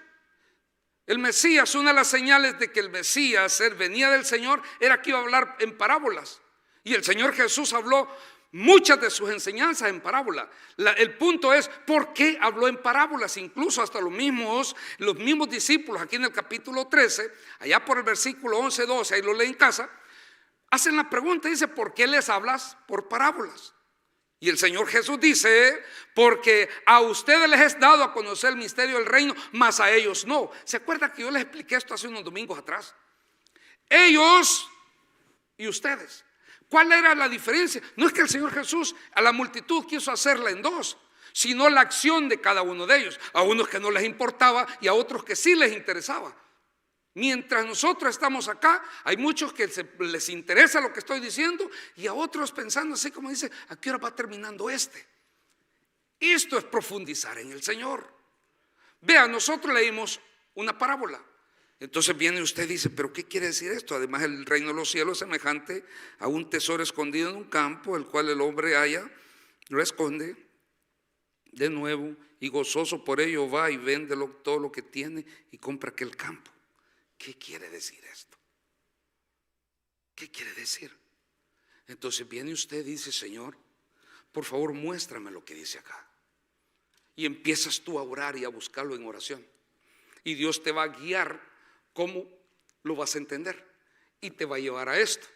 El Mesías, una de las señales de que el Mesías venía del Señor, era que iba a hablar en parábolas. Y el Señor Jesús habló muchas de sus enseñanzas en parábola. El punto es, ¿por qué habló en parábolas? Incluso hasta los mismos discípulos, aquí en el capítulo 13, allá por el versículo 11, 12, ahí lo leen en casa, hacen la pregunta, dice: ¿por qué les hablas por parábolas? Y el Señor Jesús dice: porque a ustedes les es dado a conocer el misterio del reino, mas a ellos no. ¿Se acuerda que yo les expliqué esto hace unos domingos atrás? Ellos y ustedes. ¿Cuál era la diferencia? No es que el Señor Jesús a la multitud quiso hacerla en dos, sino la acción de cada uno de ellos. A unos que no les importaba y a otros que sí les interesaba. Mientras nosotros estamos acá, hay muchos que les interesa lo que estoy diciendo y a otros pensando así como dice: ¿a qué hora va terminando este? Esto es profundizar en el Señor. Vea, nosotros leímos una parábola. Entonces viene usted y dice: ¿pero qué quiere decir esto? Además, el reino de los cielos es semejante a un tesoro escondido en un campo, el cual el hombre halla, lo esconde de nuevo y gozoso por ello va y vende todo lo que tiene y compra aquel campo. ¿Qué quiere decir esto? ¿Qué quiere decir? Entonces viene usted y dice: Señor, por favor, muéstrame lo que dice acá. Y empiezas tú a orar y a buscarlo en oración. Y Dios te va a guiar cómo lo vas a entender. Y te va a llevar a esto.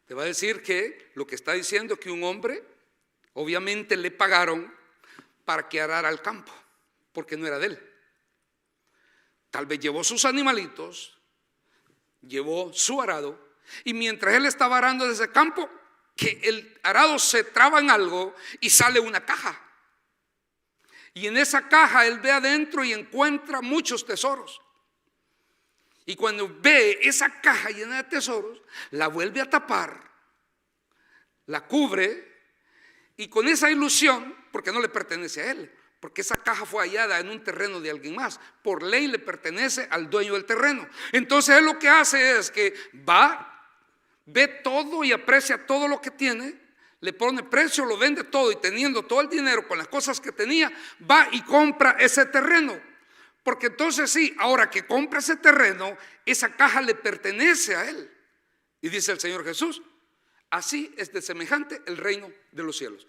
Te va a decir que lo que está diciendo es que un hombre, obviamente le pagaron para que arara el campo, porque no era de él. Tal vez llevó sus animalitos, llevó su arado, y mientras él estaba arando en ese campo, que el arado se traba en algo y sale una caja. Y en esa caja él ve adentro y encuentra muchos tesoros. Y cuando ve esa caja llena de tesoros, la vuelve a tapar, la cubre, y con esa ilusión, porque no le pertenece a él, porque esa caja fue hallada en un terreno de alguien más, por ley le pertenece al dueño del terreno. Entonces él lo que hace es que va, ve todo y aprecia todo lo que tiene, le pone precio, lo vende todo, y teniendo todo el dinero con las cosas que tenía, va y compra ese terreno. Porque entonces sí, ahora que compra ese terreno, esa caja le pertenece a él. Y dice el Señor Jesús: así es de semejante el reino de los cielos.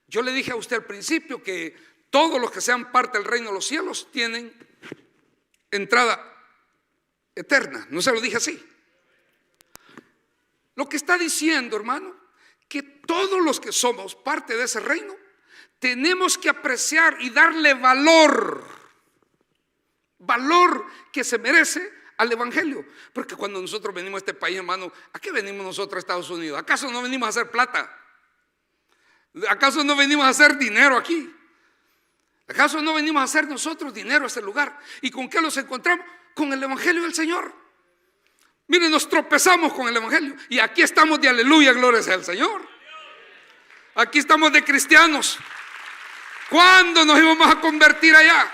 Yo le dije a usted al principio que todos los que sean parte del reino de los cielos tienen entrada eterna. ¿No se lo dije así? Lo que está diciendo, hermano, que todos los que somos parte de ese reino tenemos que apreciar y darle valor que se merece al evangelio. Porque cuando nosotros venimos a este país, hermano, ¿a qué venimos nosotros a Estados Unidos? ¿Acaso no venimos a hacer plata? ¿Acaso no venimos a hacer dinero aquí? ¿Acaso no venimos a hacer nosotros dinero a este lugar? ¿Y con qué los encontramos? Con el evangelio del Señor. Miren, nos tropezamos con el evangelio y aquí estamos de aleluya, gloria sea al Señor. Aquí estamos de cristianos. ¿Cuándo nos íbamos a convertir allá?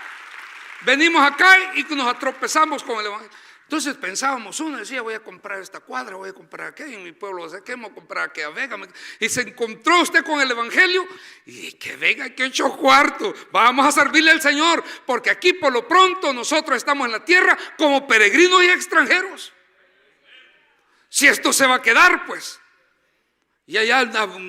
Venimos acá y nos tropezamos con el evangelio. Entonces pensábamos, uno decía, voy a comprar esta cuadra, voy a comprar aquella, en mi pueblo sé que voy a comprar aquella vega. Y se encontró usted con el evangelio y que vega, que 8 cuartos, vamos a servirle al Señor, porque aquí por lo pronto nosotros estamos en la tierra como peregrinos y extranjeros. Si esto se va a quedar, pues. Y allá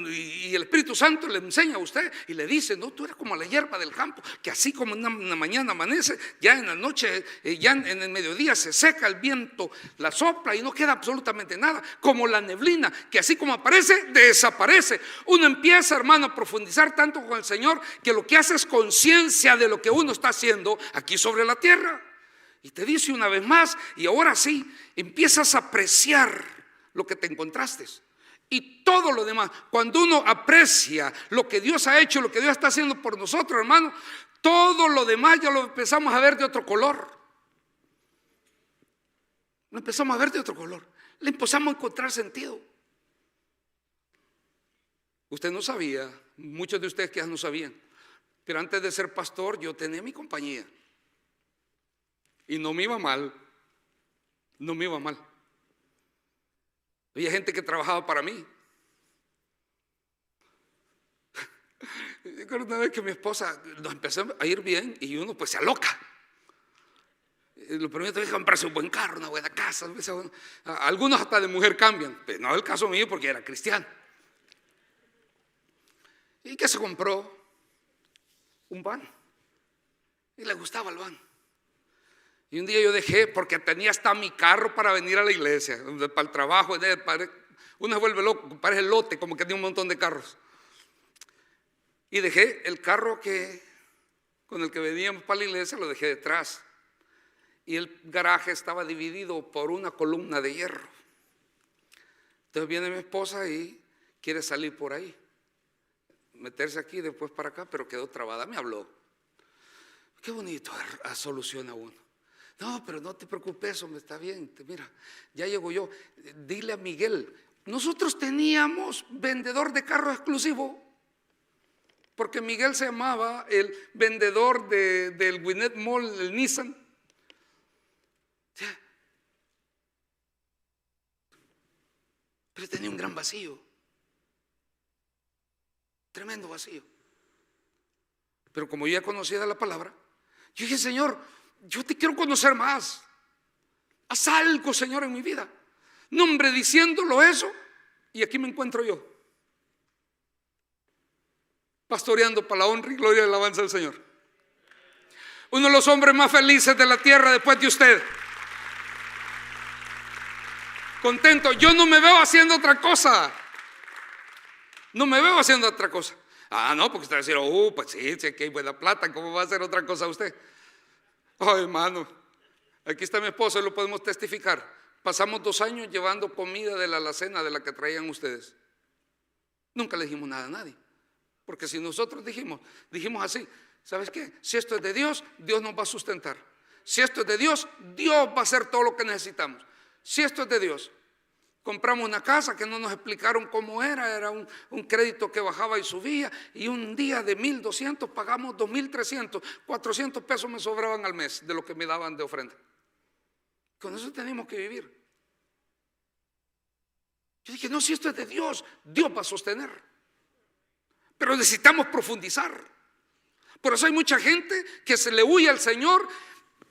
y el Espíritu Santo le enseña a usted y le dice, no, tú eres como la hierba del campo, que así como en una mañana amanece, ya en la noche, ya en el mediodía se seca el viento, la sopla y no queda absolutamente nada, como la neblina, que así como aparece, desaparece. Uno empieza, hermano, a profundizar tanto con el Señor, que lo que hace es conciencia de lo que uno está haciendo aquí sobre la tierra. Y te dice una vez más, y ahora sí, empiezas a apreciar lo que te encontraste. Y todo lo demás, cuando uno aprecia lo que Dios ha hecho, lo que Dios está haciendo por nosotros, hermano, todo lo demás ya lo empezamos a ver de otro color. Lo empezamos a ver de otro color. Le empezamos a encontrar sentido. Usted no sabía, muchos de ustedes quizás no sabían, pero antes de ser pastor yo tenía mi compañía. Y no me iba mal. No me iba mal. Había gente que trabajaba para mí. Recuerdo una vez que mi esposa nos empezó a ir bien y uno pues se aloca. Lo primero es comprarse un buen carro, una buena casa. Algunos hasta de mujer cambian, pero no es el caso mío porque era cristiano. ¿Y qué se compró? Un van. Y le gustaba el van. Y un día yo dejé, porque tenía hasta mi carro para venir a la iglesia, para el trabajo. Uno se vuelve loco, parece el lote, como que tiene un montón de carros. Y dejé el carro con el que veníamos para la iglesia, lo dejé detrás. Y el garaje estaba dividido por una columna de hierro. Entonces viene mi esposa y quiere salir por ahí, meterse aquí, después para acá, pero quedó trabada. Me habló. Qué bonito soluciona uno. No, pero no te preocupes, hombre, está bien. Mira, ya llego yo. Dile a Miguel, nosotros teníamos vendedor de carro exclusivo, porque Miguel se llamaba el vendedor del Gwinnett Mall, el Nissan. Pero tenía un gran vacío, tremendo vacío. Pero como yo ya conocía la palabra, yo dije, Señor, yo te quiero conocer más. Haz algo, Señor, en mi vida. No, hombre, diciéndolo eso, y aquí me encuentro yo, pastoreando para la honra y gloria y alabanza del Señor. Uno de los hombres más felices de la tierra después de usted. Contento. Yo no me veo haciendo otra cosa. No me veo haciendo otra cosa. Ah, no, porque usted va a decir, pues sí, aquí hay buena plata. ¿Cómo va a hacer otra cosa usted? Oh, hermano, aquí está mi esposa y lo podemos testificar. Pasamos 2 años llevando comida de la alacena de la que traían ustedes. Nunca le dijimos nada a nadie. Porque si nosotros dijimos así, ¿sabes qué? Si esto es de Dios, Dios nos va a sustentar. Si esto es de Dios, Dios va a hacer todo lo que necesitamos. Si esto es de Dios. Compramos una casa que no nos explicaron cómo era un crédito que bajaba y subía, y un día de 1,200 pagamos 2,300, 400 pesos me sobraban al mes de lo que me daban de ofrenda. Con eso tenemos que vivir. Yo dije, no, si esto es de Dios, Dios va a sostener. Pero necesitamos profundizar. Por eso hay mucha gente que se le huye al Señor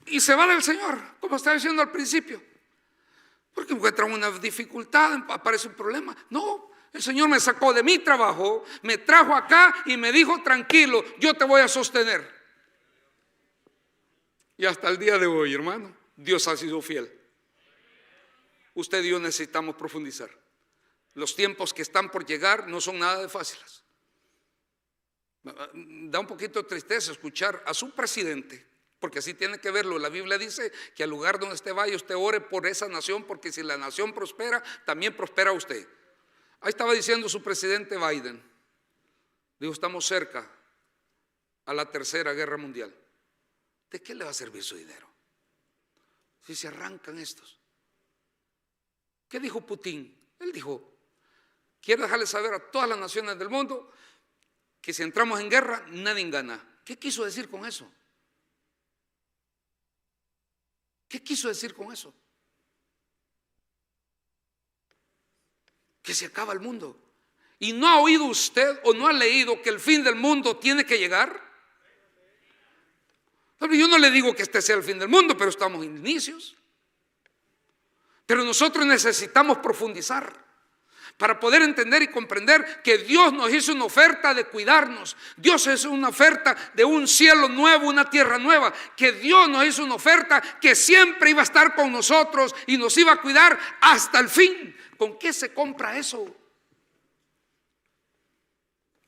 y se va del Señor, como estaba diciendo al principio. Porque encuentran una dificultad, aparece un problema. No, el Señor me sacó de mi trabajo, me trajo acá y me dijo, tranquilo, yo te voy a sostener. Y hasta el día de hoy, hermano, Dios ha sido fiel. Usted y yo necesitamos profundizar. Los tiempos que están por llegar no son nada de fáciles. Da un poquito de tristeza escuchar a su presidente, porque así tiene que verlo. La Biblia dice que al lugar donde usted vaya, usted ore por esa nación, porque si la nación prospera, también prospera usted. Ahí estaba diciendo su presidente Biden. Dijo, estamos cerca a la 3ª guerra mundial. ¿De qué le va a servir su dinero si se arrancan estos? ¿Qué dijo Putin? Él dijo: quiero dejarle saber a todas las naciones del mundo que si entramos en guerra, nadie gana. ¿Qué quiso decir con eso? ¿Qué quiso decir con eso? Que se acaba el mundo. ¿Y no ha oído usted o no ha leído que el fin del mundo tiene que llegar? Yo no le digo que este sea el fin del mundo, pero estamos en inicios. Pero nosotros necesitamos profundizar para poder entender y comprender que Dios nos hizo una oferta de cuidarnos. Dios hizo una oferta de un cielo nuevo, una tierra nueva. Que Dios nos hizo una oferta que siempre iba a estar con nosotros y nos iba a cuidar hasta el fin. ¿Con qué se compra eso?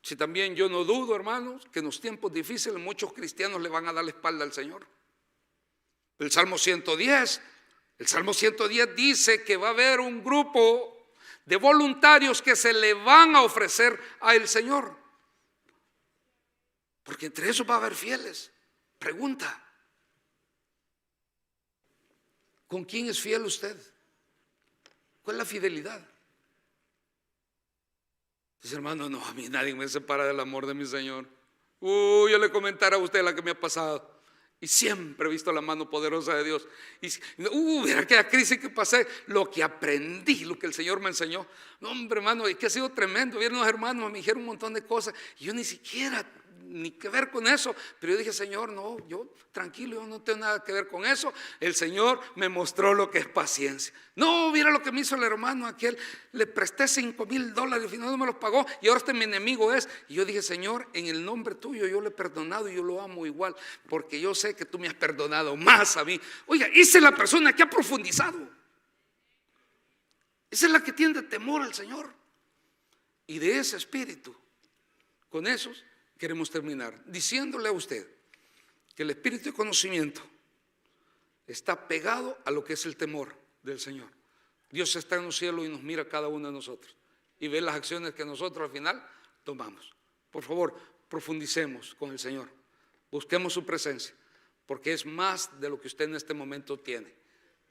Si también yo no dudo, hermanos, que en los tiempos difíciles muchos cristianos le van a dar la espalda al Señor. El Salmo 110 dice que va a haber un grupo de voluntarios que se le van a ofrecer al Señor, porque entre esos va a haber fieles. Pregunta: ¿con quién es fiel usted? ¿Cuál es la fidelidad? Dice: hermano, no, a mí nadie me separa del amor de mi Señor. Yo le comentara a usted la que me ha pasado. Y siempre he visto la mano poderosa de Dios. Y mira aquella crisis que pasé, lo que aprendí, lo que el Señor me enseñó. No, hombre, hermano, es que ha sido tremendo. Vieron los hermanos, me dijeron un montón de cosas. Y yo ni siquiera, ni que ver con eso. Pero yo dije: Señor, no, yo tranquilo, yo no tengo nada que ver con eso. El Señor me mostró lo que es paciencia. No, mira lo que me hizo el hermano aquel. Le presté $5,000, al final no me los pagó y ahora mi enemigo es. Y yo dije: Señor, en el nombre tuyo yo le he perdonado y yo lo amo igual, porque yo sé que tú me has perdonado más a mí. Oiga, esa es la persona que ha profundizado. Esa es la que tiene temor al Señor. Y de ese espíritu, con esos queremos terminar diciéndole a usted que el espíritu de conocimiento está pegado a lo que es el temor del Señor. Dios está en los cielos y nos mira a cada uno de nosotros y ve las acciones que nosotros al final tomamos. Por favor, profundicemos con el Señor, busquemos su presencia, porque es más de lo que usted en este momento tiene.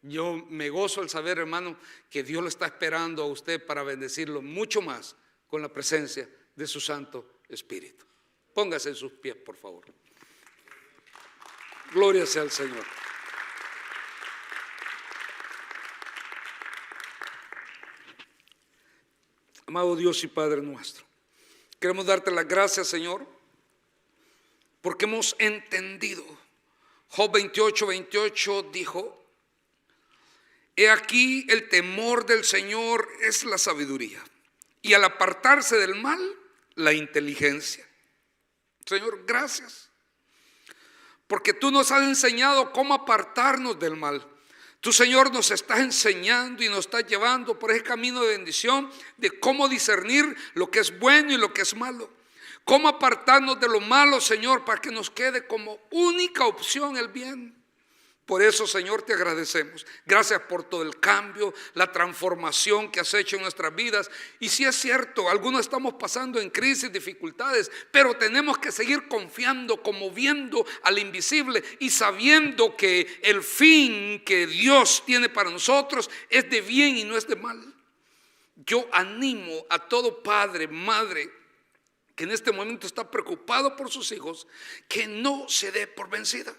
Yo me gozo al saber, hermano, que Dios lo está esperando a usted para bendecirlo mucho más con la presencia de su Santo Espíritu. Póngase en sus pies, por favor. Gloria sea al Señor. Amado Dios y Padre nuestro, queremos darte las gracias, Señor, porque hemos entendido. Job 28:28 dijo: he aquí el temor del Señor es la sabiduría, y al apartarse del mal, la inteligencia. Señor, gracias, porque tú nos has enseñado cómo apartarnos del mal. Tú, Señor, nos estás enseñando y nos estás llevando por ese camino de bendición, de cómo discernir lo que es bueno y lo que es malo. Cómo apartarnos de lo malo, Señor, para que nos quede como única opción el bien. Por eso, Señor, te agradecemos. Gracias por todo el cambio, la transformación que has hecho en nuestras vidas. Y si es cierto, algunos estamos pasando en crisis, dificultades, pero tenemos que seguir confiando, como viendo al invisible y sabiendo que el fin que Dios tiene para nosotros es de bien y no es de mal. Yo animo a todo padre, madre, que en este momento está preocupado por sus hijos, que no se dé por vencida.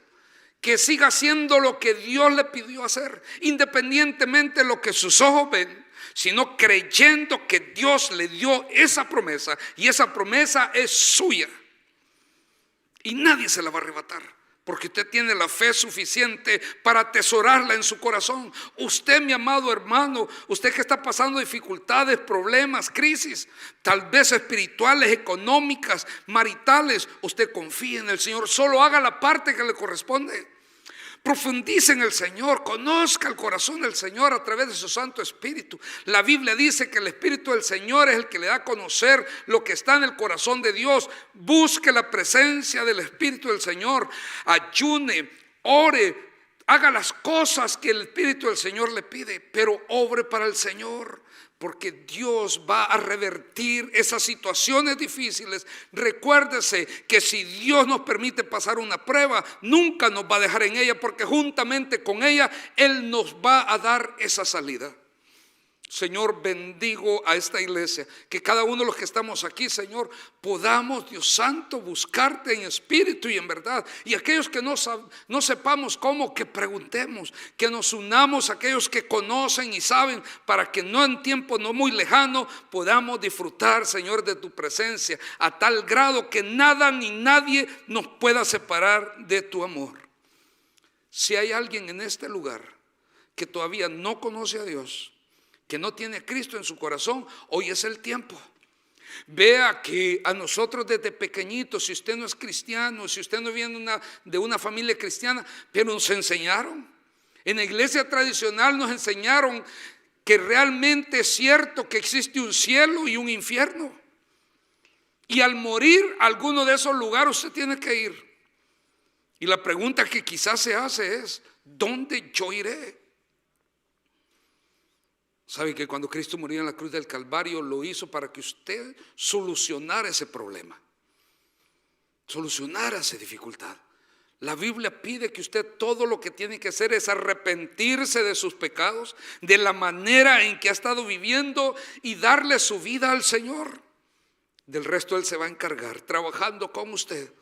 Que siga haciendo lo que Dios le pidió hacer, independientemente de lo que sus ojos ven, sino creyendo que Dios le dio esa promesa y esa promesa es suya. Y nadie se la va a arrebatar, porque usted tiene la fe suficiente para atesorarla en su corazón. Usted, mi amado hermano, usted que está pasando dificultades, problemas, crisis, tal vez espirituales, económicas, maritales, usted confíe en el Señor, solo haga la parte que le corresponde. Profundice en el Señor, conozca el corazón del Señor a través de su Santo Espíritu. La Biblia dice que el Espíritu del Señor es el que le da a conocer lo que está en el corazón de Dios. Busque la presencia del Espíritu del Señor, ayune, ore, haga las cosas que el Espíritu del Señor le pide, pero obre para el Señor. Porque Dios va a revertir esas situaciones difíciles. Recuérdese que si Dios nos permite pasar una prueba, nunca nos va a dejar en ella, porque juntamente con ella Él nos va a dar esa salida. Señor, bendigo a esta iglesia, que cada uno de los que estamos aquí, Señor, podamos, Dios Santo, buscarte en espíritu y en verdad. Y aquellos que no sepamos cómo, que preguntemos, que nos unamos a aquellos que conocen y saben, para que no en tiempo no muy lejano podamos disfrutar, Señor, de tu presencia, a tal grado que nada ni nadie nos pueda separar de tu amor. Si hay alguien en este lugar que todavía no conoce a Dios, que no tiene a Cristo en su corazón, hoy es el tiempo. Vea que a nosotros desde pequeñitos, si usted no es cristiano, si usted no viene de una familia cristiana, pero nos enseñaron. En la iglesia tradicional nos enseñaron que realmente es cierto que existe un cielo y un infierno. Y al morir a alguno de esos lugares usted tiene que ir. Y la pregunta que quizás se hace es, ¿dónde yo iré? Sabe que cuando Cristo murió en la cruz del Calvario, lo hizo para que usted solucionara ese problema, solucionara esa dificultad. La Biblia pide que usted todo lo que tiene que hacer es arrepentirse de sus pecados, de la manera en que ha estado viviendo, y darle su vida al Señor. Del resto Él se va a encargar, trabajando con usted,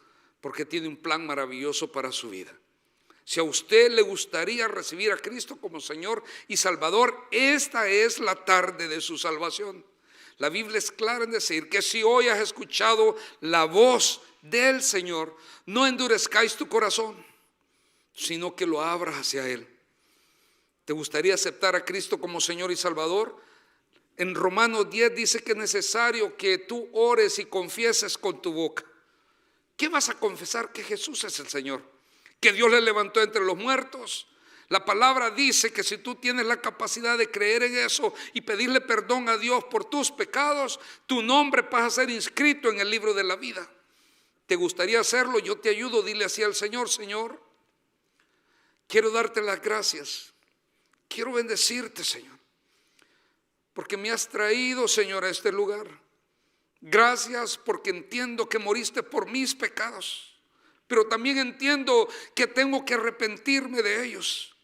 porque tiene un plan maravilloso para su vida. Si a usted le gustaría recibir a Cristo como Señor y Salvador, esta es la tarde de su salvación. La Biblia es clara en decir que si hoy has escuchado la voz del Señor, no endurezcáis tu corazón, sino que lo abras hacia Él. ¿Te gustaría aceptar a Cristo como Señor y Salvador? En Romanos 10 dice que es necesario que tú ores y confieses con tu boca. ¿Qué vas a confesar? Que Jesús es el Señor, que Dios le levantó entre los muertos. La palabra dice que si tú tienes la capacidad de creer en eso y pedirle perdón a Dios por tus pecados, tu nombre pasa a ser inscrito en el libro de la vida. ¿Te gustaría hacerlo? Yo te ayudo. Dile así al Señor: Señor, quiero darte las gracias, quiero bendecirte, Señor, porque me has traído, Señor, a este lugar. Gracias porque entiendo que moriste por mis pecados, pero también entiendo que tengo que arrepentirme de ellos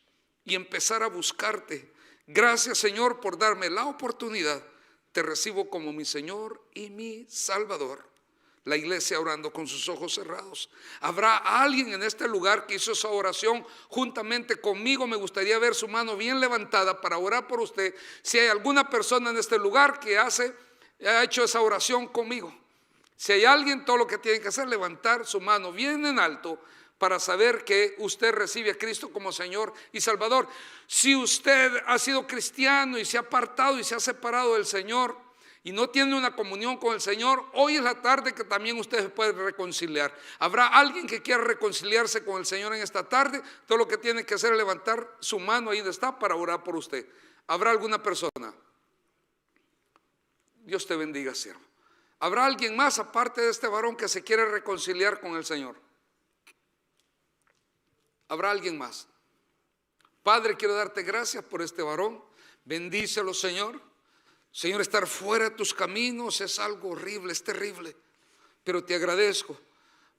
y empezar a buscarte. Gracias, Señor, por darme la oportunidad. Te recibo como mi Señor y mi Salvador. La iglesia orando con sus ojos cerrados. ¿Habrá alguien en este lugar que hizo esa oración juntamente conmigo? Me gustaría ver su mano bien levantada para orar por usted. Si hay alguna persona en este lugar que ha hecho esa oración conmigo. Si hay alguien, todo lo que tiene que hacer es levantar su mano bien en alto para saber que usted recibe a Cristo como Señor y Salvador. Si usted ha sido cristiano y se ha apartado y se ha separado del Señor y no tiene una comunión con el Señor, hoy es la tarde que también usted se puede reconciliar. ¿Habrá alguien que quiera reconciliarse con el Señor en esta tarde? Todo lo que tiene que hacer es levantar su mano ahí donde está para orar por usted. ¿Habrá alguna persona? Dios te bendiga, siervo. ¿Habrá alguien más aparte de este varón que se quiere reconciliar con el Señor? ¿Habrá alguien más? Padre, quiero darte gracias por este varón. Bendícelo, Señor. Señor, estar fuera de tus caminos es algo horrible, es terrible. Pero te agradezco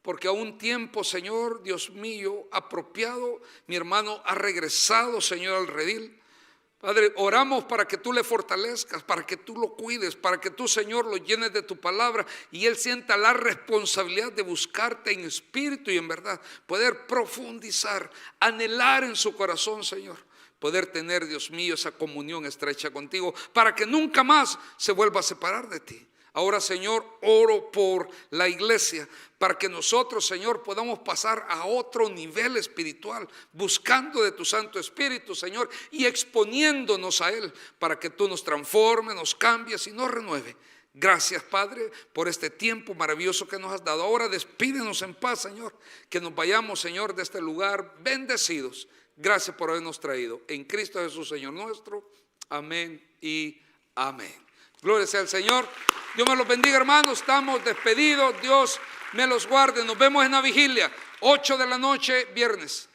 porque a un tiempo, Señor, Dios mío, apropiado, mi hermano ha regresado, Señor, al redil. Padre, oramos para que tú le fortalezcas, para que tú lo cuides, para que tú, Señor, lo llenes de tu palabra y él sienta la responsabilidad de buscarte en espíritu y en verdad, poder profundizar, anhelar en su corazón, Señor, poder tener, Dios mío, esa comunión estrecha contigo para que nunca más se vuelva a separar de ti. Ahora, Señor, oro por la iglesia para que nosotros, Señor, podamos pasar a otro nivel espiritual, buscando de tu Santo Espíritu, Señor, y exponiéndonos a Él para que tú nos transformes, nos cambies y nos renueve. Gracias, Padre, por este tiempo maravilloso que nos has dado. Ahora despídenos en paz, Señor, que nos vayamos, Señor, de este lugar bendecidos. Gracias por habernos traído. En Cristo Jesús, Señor nuestro. Amén y amén. Gloria sea al Señor. Dios me los bendiga, hermanos. Estamos despedidos. Dios me los guarde. Nos vemos en la vigilia, 8 de la noche, viernes.